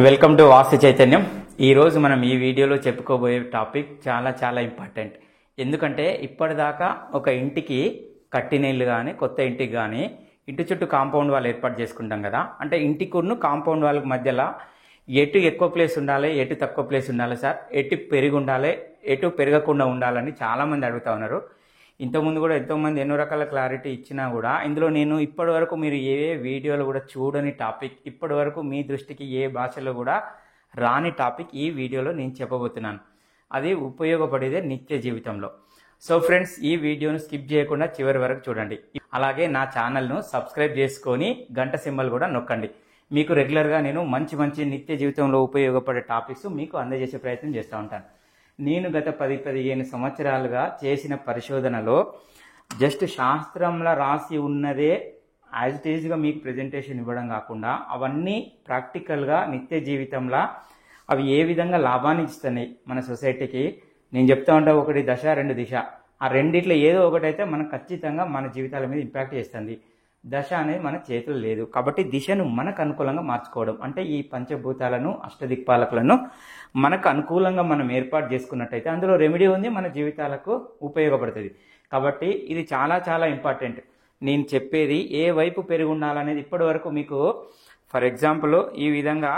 Welcome to వాస్తు చైతన్యం. ఈరోజు మనం ఈ వీడియోలో చెప్పుకోబోయే టాపిక్ చాలా చాలా ఇంపార్టెంట్. ఎందుకంటే ఇప్పటిదాకా ఒక ఇంటికి కట్టిన ఇల్లు కానీ కొత్త ఇంటికి కానీ ఇంటి చుట్టూ కాంపౌండ్ వాల్ ఏర్పాటు చేసుకుంటాం కదా. అంటే ఇంటికున్న కాంపౌండ్ వాళ్ళకి మధ్యలో ఎటు ఎక్కువ ప్లేస్ ఉండాలి, ఎటు తక్కువ ప్లేస్ ఉండాలి సార్, ఎటు పెరిగి ఉండాలి, ఎటు పెరగకుండా ఉండాలని చాలామంది అడుగుతా ఉన్నారు. ఇంతకుముందు కూడా ఎంతోమంది ఎన్నో రకాల క్లారిటీ ఇచ్చినా కూడా ఇందులో నేను ఇప్పటి వరకు మీరు ఏ వీడియోలో కూడా చూడని టాపిక్, ఇప్పటి వరకు మీ దృష్టికి ఏ భాషలో కూడా రాని టాపిక్ ఈ వీడియోలో నేను చెప్పబోతున్నాను. అది ఉపయోగపడేదే నిత్య జీవితంలో. సో ఫ్రెండ్స్, ఈ వీడియోను స్కిప్ చేయకుండా చివరి వరకు చూడండి. అలాగే నా ఛానల్ను సబ్స్క్రైబ్ చేసుకొని గంట సింబల్ కూడా నొక్కండి. మీకు రెగ్యులర్గా నేను మంచి మంచి నిత్య జీవితంలో ఉపయోగపడే టాపిక్స్ మీకు అందజేసే ప్రయత్నం చేస్తూ ఉంటాను. నేను గత 10-15 సంవత్సరాలుగా చేసిన పరిశోధనలో జస్ట్ శాస్త్రంలో రాసి ఉన్నదే యాజ్ ఇట్ ఈజ్గా మీకు ప్రజెంటేషన్ ఇవ్వడం కాకుండా అవన్నీ ప్రాక్టికల్గా నిత్య జీవితంలో అవి ఏ విధంగా లాభాన్ని ఇస్తున్నాయి మన సొసైటీకి. నేను చెప్తా ఉంటా, ఒకటి దశ, రెండు దిశ. ఆ రెండిట్లో ఏదో ఒకటైతే మనకు ఖచ్చితంగా మన జీవితాల మీద ఇంపాక్ట్ చేస్తుంది. దశ అనేది మన చేతులు లేదు కాబట్టి దిశను మనకు అనుకూలంగా మార్చుకోవడం అంటే ఈ పంచభూతాలను, అష్టదిక్పాలకులను మనకు అనుకూలంగా మనం ఏర్పాటు చేసుకున్నట్టయితే అందులో రెమెడీ ఉంది, మన జీవితాలకు ఉపయోగపడుతుంది. కాబట్టి ఇది చాలా చాలా ఇంపార్టెంట్. నేను చెప్పేది ఏ వైపు పెరిగి ఉండాలనేది ఇప్పటి వరకు మీకు ఫర్ ఎగ్జాంపుల్ ఈ విధంగా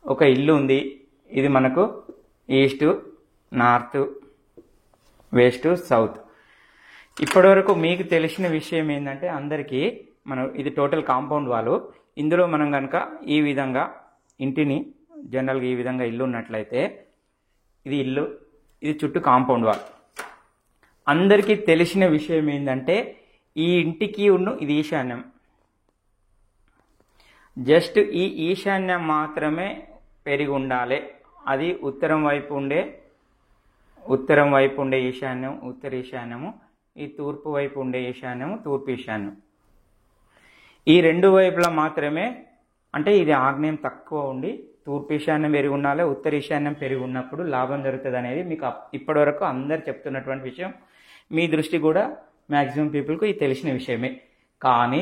ఒక ఇల్లు ఉంది. ఇది మనకు ఈస్ట్, నార్త్, వెస్ట్, సౌత్. ఇప్పటివరకు మీకు తెలిసిన విషయం ఏంటంటే అందరికీ ఇది టోటల్ కాంపౌండ్ వాలు. ఇందులో మనం కనుక ఈ విధంగా ఇంటిని జనరల్గా ఈ విధంగా ఇల్లు ఉన్నట్లయితే ఇది ఇల్లు, ఇది చుట్టూ కాంపౌండ్ వాల్. అందరికీ తెలిసిన విషయం ఏంటంటే ఈ ఇంటికి ఇది ఈశాన్యం. జస్ట్ ఈ ఈశాన్యం మాత్రమే పెరిగి ఉండాలి. అది ఉత్తరం వైపు ఉండే ఈశాన్యం ఉత్తర ఈశాన్యము, ఈ తూర్పు వైపు ఉండే ఈశాన్యము తూర్పు ఈశాన్యం. ఈ రెండు వైపులా మాత్రమే, అంటే ఇది ఆగ్నేయం తక్కువ ఉండి తూర్పు ఈశాన్యం పెరిగి ఉండాలి, ఉత్తర ఈశాన్యం పెరిగి ఉన్నప్పుడు లాభం జరుగుతుంది అనేది మీకు ఇప్పటివరకు అందరు చెప్తున్నటువంటి విషయం. మీ దృష్టి కూడా మ్యాక్సిమం పీపుల్కు ఇది తెలిసిన విషయమే. కానీ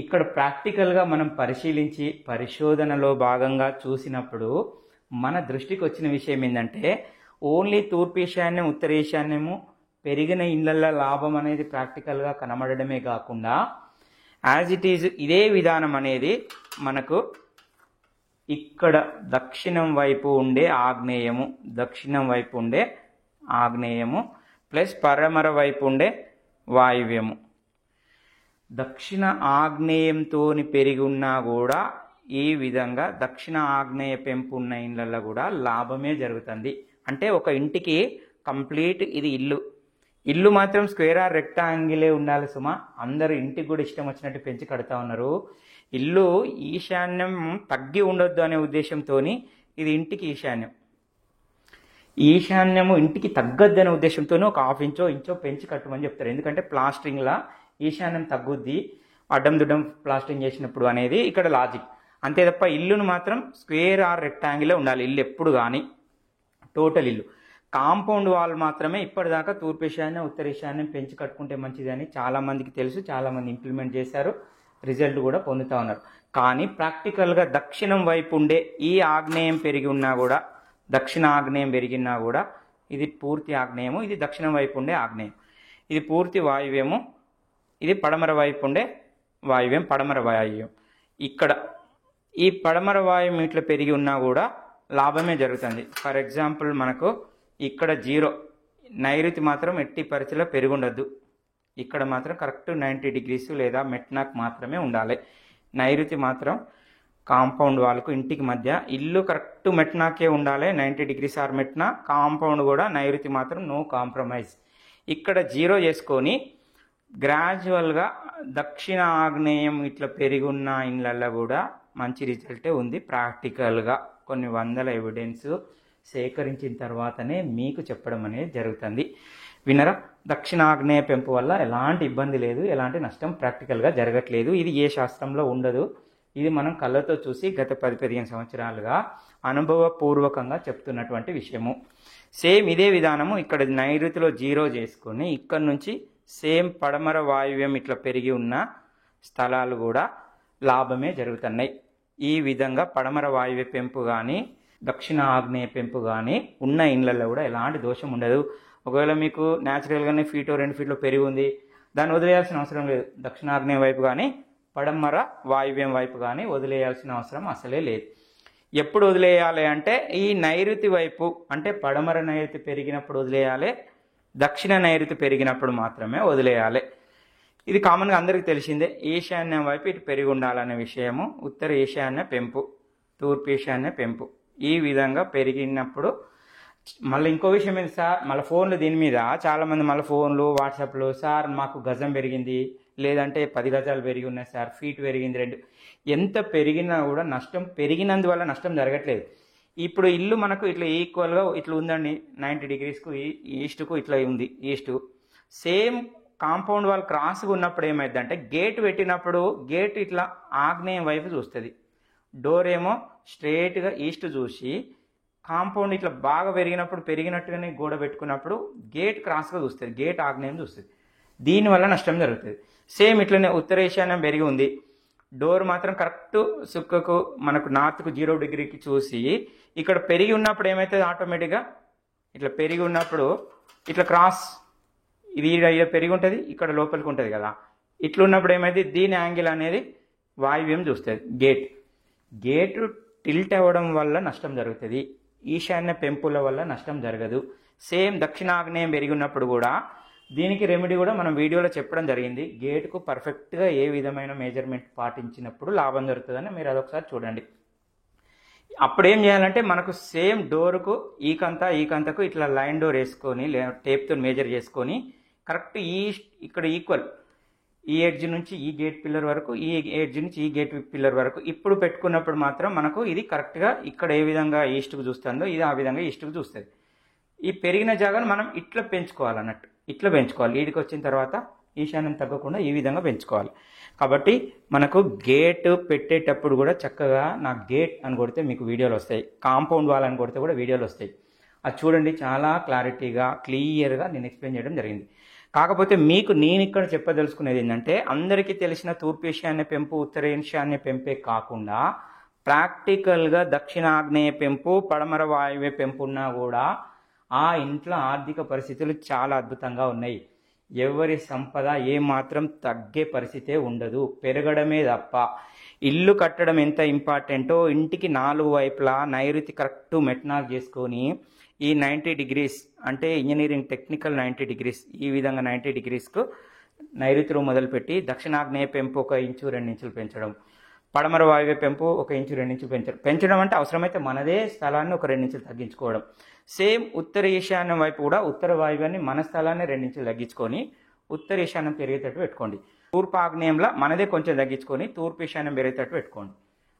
ఇక్కడ ప్రాక్టికల్గా మనం పరిశీలించి పరిశోధనలో భాగంగా చూసినప్పుడు మన దృష్టికి వచ్చిన విషయం ఏంటంటే ఓన్లీ తూర్పు ఈశాన్యం ఉత్తర ఈశాన్యము పెరిగిన ఇళ్లల్లో లాభం అనేది ప్రాక్టికల్గా కనబడమే కాకుండా యాజ్ ఇట్ ఈజ్ ఇదే విధానం అనేది మనకు ఇక్కడ దక్షిణం వైపు ఉండే ఆగ్నేయము ప్లస్ పడమర వైపు ఉండే వాయువ్యము. దక్షిణ ఆగ్నేయంతో పెరిగి ఉన్నా కూడా ఈ విధంగా దక్షిణ ఆగ్నేయ పెంపు ఉన్న ఇళ్లలో కూడా లాభమే జరుగుతుంది. అంటే ఒక ఇంటికి కంప్లీట్ ఇది ఇల్లు మాత్రం స్క్వేర్ ఆర్ రెక్టాంగిలే ఉండాలి సుమా. అందరూ ఇంటికి కూడా ఇష్టం వచ్చినట్టు పెంచి కడతా ఉన్నారు. ఇల్లు ఈశాన్యం తగ్గి ఉండొద్దు అనే ఉద్దేశంతో ఇది ఇంటికి ఈశాన్యము ఇంటికి తగ్గద్దు అనే ఉద్దేశంతో ఒక 1/2 ఇంచో పెంచి కట్టమని చెప్తారు. ఎందుకంటే ప్లాస్టరింగ్లా ఈశాన్యం తగ్గుద్ది అడ్డం దుడ్డం ప్లాస్టరింగ్ చేసినప్పుడు అనేది ఇక్కడ లాజిక్. అంతే తప్ప ఇల్లును మాత్రం స్క్వేర్ ఆర్ రెక్టాంగిలే ఉండాలి ఇల్లు ఎప్పుడు కానీ, టోటల్ ఇల్లు. కాంపౌండ్ వాల్ మాత్రమే ఇప్పటిదాకా తూర్పు ఈశాన్యం ఉత్తర ఈశాన్యం పెంచి కట్టుకుంటే మంచిది అని చాలామందికి తెలుసు, చాలామంది ఇంప్లిమెంట్ చేశారు, రిజల్ట్ కూడా పొందుతూ ఉన్నారు. కానీ ప్రాక్టికల్గా దక్షిణం వైపు ఉండే ఈ ఆగ్నేయం పెరిగి ఉన్నా కూడా, దక్షిణ ఆగ్నేయం పెరిగినా కూడా ఇది పూర్తి ఆగ్నేయము, ఇది దక్షిణం వైపు ఉండే ఆగ్నేయం, ఇది పూర్తి వాయువ్యము, ఇది పడమర వైపు ఉండే వాయువ్యం, పడమర వాయువ్యం. ఇక్కడ ఈ పడమర వాయువ్యం ఇట్లా పెరిగి ఉన్నా కూడా లాభమే జరుగుతుంది. ఫర్ ఎగ్జాంపుల్ మనకు ఇక్కడ 0, నైరుతి మాత్రం ఎట్టి పరిస్థితిలో పెరిగి ఉండద్దు. ఇక్కడ మాత్రం కరెక్ట్ 90 డిగ్రీస్ లేదా మెట్నాక్ మాత్రమే ఉండాలి. నైరుతి మాత్రం కాంపౌండ్ వాళ్ళకు ఇంటికి మధ్య ఇల్లు కరెక్ట్ మెట్నాకే ఉండాలి, 90 డిగ్రీస్ ఆర్ మెట్నా. కాంపౌండ్ కూడా నైరుతి మాత్రం నో కాంప్రమైజ్. ఇక్కడ 0 చేసుకొని గ్రాడ్యువల్గా దక్షిణ ఆగ్నేయం ఇట్లా పెరిగి ఉన్న ఇళ్ళల్లో కూడా మంచి రిజల్టే ఉంది. ప్రాక్టికల్గా కొన్ని వందల ఎవిడెన్స్ సేకరించిన తర్వాతనే మీకు చెప్పడం అనేది జరుగుతుంది. వినరా, దక్షిణ ఆగ్నేయ పెంపు వల్ల ఎలాంటి ఇబ్బంది లేదు, ఎలాంటి నష్టం ప్రాక్టికల్గా జరగట్లేదు. ఇది ఏ శాస్త్రంలో ఉండదు. ఇది మనం కళ్ళతో చూసి గత 10-15 సంవత్సరాలుగా అనుభవపూర్వకంగా చెప్తున్నటువంటి విషయము. సేమ్ ఇదే విధానము ఇక్కడ నైరుతిలో 0 చేసుకొని ఇక్కడ నుంచి సేమ్ పడమర వాయువ్యం ఇట్లా పెరిగి ఉన్న స్థలాలు కూడా లాభమే జరుగుతున్నాయి. ఈ విధంగా పడమర వాయువ్య పెంపు కానీ దక్షిణ ఆగ్నేయ పెంపు కానీ ఉన్న ఇండ్లలో కూడా ఎలాంటి దోషం ఉండదు. ఒకవేళ మీకు న్యాచురల్గానే ఫీటో 2 ఫీట్లో పెరిగి ఉంది, దాన్ని వదిలేయాల్సిన అవసరం లేదు. దక్షిణాగ్నేయ వైపు కానీ పడమర వాయువ్యం వైపు కానీ వదిలేయాల్సిన అవసరం అసలే లేదు. ఎప్పుడు వదిలేయాలి అంటే ఈ నైరుతి వైపు, అంటే పడమర నైరుతి పెరిగినప్పుడు వదిలేయాలి, దక్షిణ నైరుతి పెరిగినప్పుడు మాత్రమే వదిలేయాలి. ఇది కామన్గా అందరికీ తెలిసిందే. ఈశాన్యం వైపు ఇటు పెరిగి ఉండాలనే విషయము. ఉత్తర ఈశాన్య పెంపు, తూర్పు ఈశాన్య పెంపు ఈ విధంగా పెరిగినప్పుడు. మళ్ళీ ఇంకో విషయం ఏంటి సార్, మళ్ళీ ఫోన్లు దీని మీద చాలామంది మళ్ళీ ఫోన్లు వాట్సాప్లో, సార్ మాకు గజం పెరిగింది, లేదంటే 10 గజాలు పెరిగి ఉన్నాయి సార్, ఫీట్ పెరిగింది 2. ఎంత పెరిగినా కూడా నష్టం పెరిగినందువల్ల నష్టం జరగట్లేదు. ఇప్పుడు ఇల్లు మనకు ఇట్లా ఈక్వల్గా ఇట్లా ఉందండి, 90 డిగ్రీస్కు ఈస్ట్కు ఇట్లా ఉంది. ఈస్ట్ సేమ్ కాంపౌండ్ వాల్ క్రాస్గా ఉన్నప్పుడు ఏమైందంటే గేట్ పెట్టినప్పుడు గేట్ ఇట్లా ఆగ్నేయం వైపు చూస్తుంది, డోర్ ఏమో స్ట్రేట్గా ఈస్ట్ చూసి, కాంపౌండ్ ఇట్లా బాగా పెరిగినప్పుడు పెరిగినట్టుగానే గోడ పెట్టుకున్నప్పుడు గేట్ క్రాస్గా చూస్తుంది, గేట్ ఆగ్నేయం చూస్తుంది. దీనివల్ల నష్టం జరుగుతుంది. సేమ్ ఇట్లనే ఉత్తర ఈశాన్యం పెరిగి ఉంది, డోర్ మాత్రం కరెక్ట్ సుక్కకు మనకు నార్త్కు 0 డిగ్రీకి చూసి ఇక్కడ పెరిగి ఉన్నప్పుడు ఏమవుతుంది, ఆటోమేటిక్గా ఇట్లా పెరిగి ఉన్నప్పుడు ఇట్లా క్రాస్ ఇది పెరిగి ఉంటుంది, ఇక్కడ లోపలికి ఉంటుంది కదా. ఇట్లా ఉన్నప్పుడు ఏమైంది, దీని యాంగిల్ అనేది వాయువ్యం చూస్తుంది. గేట్ టిల్ట్ అవ్వడం వల్ల నష్టం జరుగుతుంది, ఈశాన్య పెంపుల వల్ల నష్టం జరగదు. సేమ్ దక్షిణాగ్నేయం పెరిగి ఉన్నప్పుడు కూడా దీనికి రెమెడీ కూడా మనం వీడియోలో చెప్పడం జరిగింది. గేట్కు పర్ఫెక్ట్గా ఏ విధమైన మెజర్మెంట్ పాటించినప్పుడు లాభం జరుగుతుందని మీరు అదొకసారి చూడండి. అప్పుడు ఏం చేయాలంటే మనకు సేమ్ డోర్కు ఈకంతకు ఇట్లా లైన్ డోర్ వేసుకొని టేప్తో మేజర్ చేసుకొని కరెక్ట్ ఇక్కడ ఈక్వల్ ఈ ఎడ్జ్ నుంచి ఈ గేట్ పిల్లర్ వరకు, ఈ ఎడ్జ్ నుంచి ఈ గేట్ పిల్లర్ వరకు ఇప్పుడు పెట్టుకున్నప్పుడు మాత్రం మనకు ఇది కరెక్ట్గా ఇక్కడ ఏ విధంగా ఈస్ట్కు చూస్తుందో ఇది ఆ విధంగా ఈస్ట్కు చూస్తుంది. ఈ పెరిగిన జాగాను మనం ఇట్లా పెంచుకోవాలన్నట్టు, ఇట్లా పెంచుకోవాలి. వీడికి వచ్చిన తర్వాత ఈశాన్యం తగ్గకుండా ఈ విధంగా పెంచుకోవాలి. కాబట్టి మనకు గేట్ పెట్టేటప్పుడు కూడా చక్కగా నా గేట్ అని కొడితే మీకు వీడియోలు వస్తాయి, కాంపౌండ్ వాల్ అని కొడితే కూడా వీడియోలు వస్తాయి. అది చూడండి, చాలా క్లారిటీగా క్లియర్గా నేను ఎక్స్ప్లెయిన్ చేయడం జరిగింది. కాకపోతే మీకు నేను ఇక్కడ చెప్పదలుచుకునేది ఏంటంటే అందరికీ తెలిసిన తూర్పు ఈశాన్య పెంపు ఉత్తర ఈశాన్య పెంపే కాకుండా ప్రాక్టికల్గా దక్షిణాగ్నేయ పెంపు పడమర వాయువ్య పెంపు ఉన్నా కూడా ఆ ఇంట్లో ఆర్థిక పరిస్థితులు చాలా అద్భుతంగా ఉన్నాయి. ఎవరి సంపద ఏమాత్రం తగ్గే పరిస్థితే ఉండదు, పెరగడమే తప్ప. ఇల్లు కట్టడం ఎంత ఇంపార్టెంటో ఇంటికి 4 వైపులా నైరుతి కరెక్ట్ మెట్నాక్ చేసుకొని ఈ 90 డిగ్రీస్ అంటే ఇంజనీరింగ్ టెక్నికల్ 90 డిగ్రీస్ ఈ విధంగా 90 డిగ్రీస్కు నైరుతిలో మొదలుపెట్టి దక్షిణాగ్నేయ పెంపు 1 ఇంచు 2 ఇంచులు పెంచడం, పడమర వాయువ్య పెంపు 1 ఇంచు 2 ఇంచులు పెంచడం అంటే అవసరమైతే మనదే స్థలాన్ని 1 2 ఇంచులు తగ్గించుకోవడం. సేమ్ ఉత్తర ఈశాన్యం వైపు కూడా ఉత్తర వాయువ్యాన్ని మన స్థలాన్ని 2 ఇంచులు తగ్గించుకొని ఉత్తర ఈశాన్యం పెరిగేటట్టు పెట్టుకోండి. తూర్పు ఆగ్నేయంలో మనదే కొంచెం తగ్గించుకొని తూర్పు ఈశాన్యం పెరిగేటట్టు పెట్టుకోండి.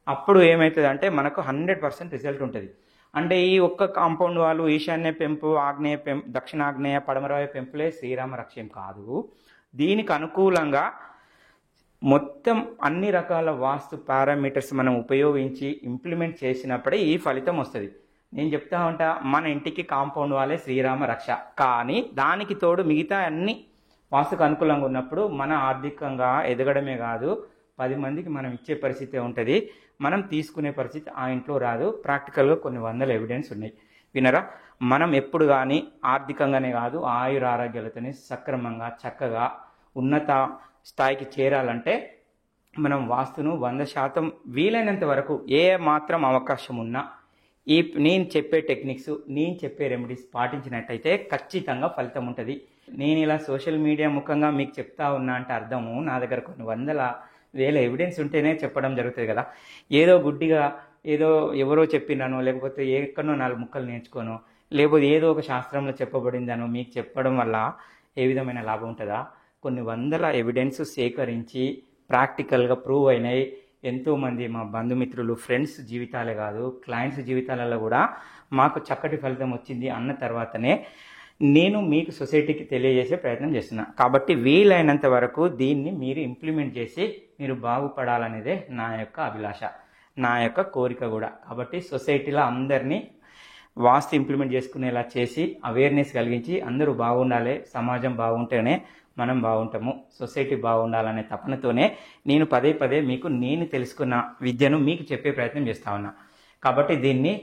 అప్పుడు ఏమవుతుంది అంటే మనకు 100% రిజల్ట్ ఉంటుంది. అంటే ఈ ఒక్క కాంపౌండ్ వాళ్ళు ఈశాన్య పెంపు ఆగ్నేయ పెంపు దక్షిణాగ్నేయ పడమరవాయు పెంపులే శ్రీరామ రక్ష్యం కాదు. దీనికి అనుకూలంగా మొత్తం అన్ని రకాల వాస్తు పారామీటర్స్ మనం ఉపయోగించి ఇంప్లిమెంట్ చేసినప్పుడే ఈ ఫలితం వస్తుంది. నేను చెప్తా ఉంటా మన ఇంటికి కాంపౌండ్ వాళ్ళే శ్రీరామ రక్ష, కానీ దానికి తోడు మిగతా అన్ని వాస్తుకు అనుకూలంగా ఉన్నప్పుడు మన ఆర్థికంగా ఎదగడమే కాదు 10 మందికి మనం ఇచ్చే పరిస్థితి ఉంటుంది, మనం తీసుకునే పరిస్థితి ఆ ఇంట్లో రాదు. ప్రాక్టికల్గా కొన్ని వందల ఎవిడెన్స్ ఉన్నాయి. వినరా, మనం ఎప్పుడు కానీ ఆర్థికంగానే కాదు ఆయుర ఆరోగ్యాలతోనే సక్రమంగా చక్కగా ఉన్నత స్థాయికి చేరాలంటే మనం వాస్తును 100% వీలైనంత వరకు ఏ మాత్రం అవకాశం ఉన్నా నేను చెప్పే టెక్నిక్స్ నేను చెప్పే రెమెడీస్ పాటించినట్టయితే ఖచ్చితంగా ఫలితం ఉంటుంది. నేను ఇలా సోషల్ మీడియా ముఖంగా మీకు చెప్తా ఉన్నా అంటే అర్థము నా దగ్గర కొన్ని వందల వేల ఎవిడెన్స్ ఉంటేనే చెప్పడం జరుగుతుంది కదా. ఏదో గుడ్డిగా ఏదో ఎవరో చెప్పినానో లేకపోతే ఎక్కడో 4 ముక్కలు నేర్చుకోను లేకపోతే ఏదో ఒక శాస్త్రంలో చెప్పబడిందనో మీకు చెప్పడం వల్ల ఏ విధమైన లాభం ఉంటుందా? కొన్ని వందల ఎవిడెన్స్ సేకరించి ప్రాక్టికల్గా ప్రూవ్ అయినాయి. ఎంతోమంది మా బంధుమిత్రులు ఫ్రెండ్స్ జీవితాలే కాదు క్లయింట్స్ జీవితాలలో కూడా మాకు చక్కటి ఫలితం వచ్చింది అన్న తర్వాతనే నేను మీకు సొసైటీకి తెలియజేసే ప్రయత్నం చేస్తున్నా. కాబట్టి వీలైనంత వరకు దీన్ని మీరు ఇంప్లిమెంట్ చేసి మీరు బాగుపడాలనేదే నా యొక్క అభిలాష, నా యొక్క కోరిక కూడా. కాబట్టి సొసైటీలో అందరినీ వాస్తు ఇంప్లిమెంట్ చేసుకునేలా చేసి అవేర్నెస్ కలిగించి అందరూ బాగుండాలి, సమాజం బాగుంటేనే మనం బాగుంటాము, సొసైటీ బాగుండాలనే తపనతోనే నేను పదే పదే మీకు నేను తెలుసుకున్న విద్యను మీకు చెప్పే ప్రయత్నం చేస్తా ఉన్నా. కాబట్టి దీన్ని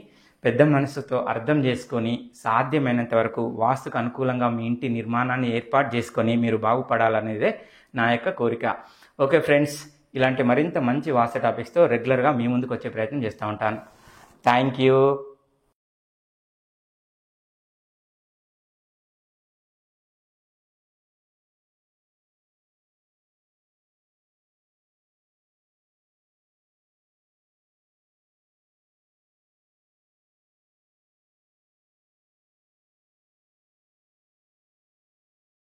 పెద్ద మనసుతో అర్థం చేసుకొని సాధ్యమైనంత వరకు వాస్తుకు అనుకూలంగా మీ ఇంటి నిర్మాణాన్ని ఏర్పాటు చేసుకొని మీరు బాగుపడాలనేదే నా యొక్క కోరిక. ఓకే ఫ్రెండ్స్, ఇలాంటి మరింత మంచి వాస్తు టాపిక్స్తో రెగ్యులర్గా మీ ముందుకు వచ్చే ప్రయత్నం చేస్తూ ఉంటాను. Thank you.